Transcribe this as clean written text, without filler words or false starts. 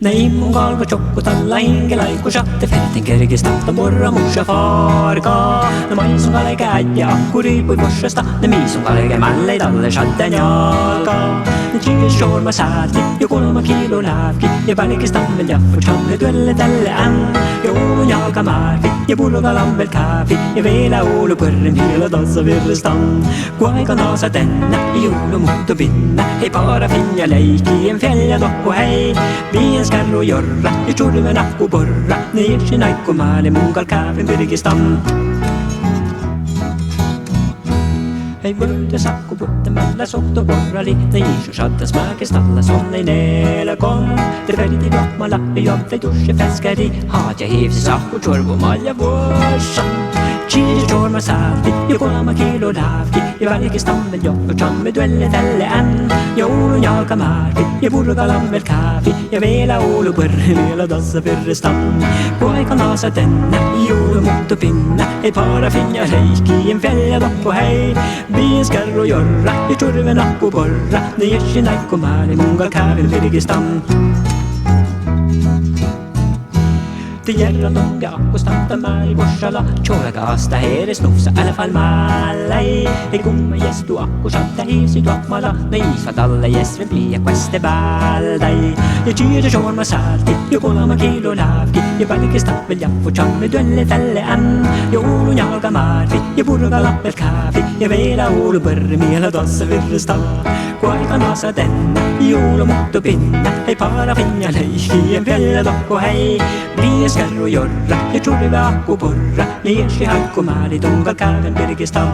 نايم قال بشوك طلعين قلاي كشات فاتن كرجستا تمر مشافاركا نمايسون قال قاعد أكوري بوشستا نميسون قال معلي دل شدنياكا نجي شور مساتي يقول ما كيلو لافكي يبالك استعمل يفوشان دول دل أم يقولون يا كماركي يبولو قلم بالكافي يبيلا أولو برم هيلا داز فيرستان قواي كناسا تنا يولو موتو بينا هي بارا فينيا ليكي انفيليا دوكو هي بين skarro jorra, I trodde med nack och borra. Ner till nack och male, mungal kaffen Birgistan. Hej börde sack och butten malla sokt och borra lite i så satt smak stalla som en näla kom. Det väldigt i block man lappe jobb för dusche fäskari. Hat jag hevs sack och torv och malja vårsa. Chiri torma salti, jag går med kilo lavki. Jag väljer stammen jobb för tam med duellet eller en. Jag och jag kamarki, jag borde galam med kaffe. Jag vill ha olo burre, vill ha dassa för stam. Boy kan ha satt denna, jord mot och pinna. Ett par finjar reiki, en fälja dock och hej. Vi skar och görra, jag tror det var nack och borra. När jag ser nack och mali, mungal kavil Birgistan. Det gäller långa och starta mig borsala Tjåra gasta här är snufsa alla fall malai Det gomma gäst och akko chatta his i dockmala Nej så att alla gäst vill bli a queste baldai Jag tyr tjår med salti Jag går med kilo lavki Jag balke stappel jag får tjall med duelle tälle an Jag olo njaga marfi Jag burga lappel kaffi Jag vela olo burre mela dassa virrestan Quai kan asa denna Jolo mot och pinna Hej para finja leiki En fälla dock och hej Bli skar och jorra Jag tror det var akko borra Ner sig halk och mali Dongal kaven Birgistan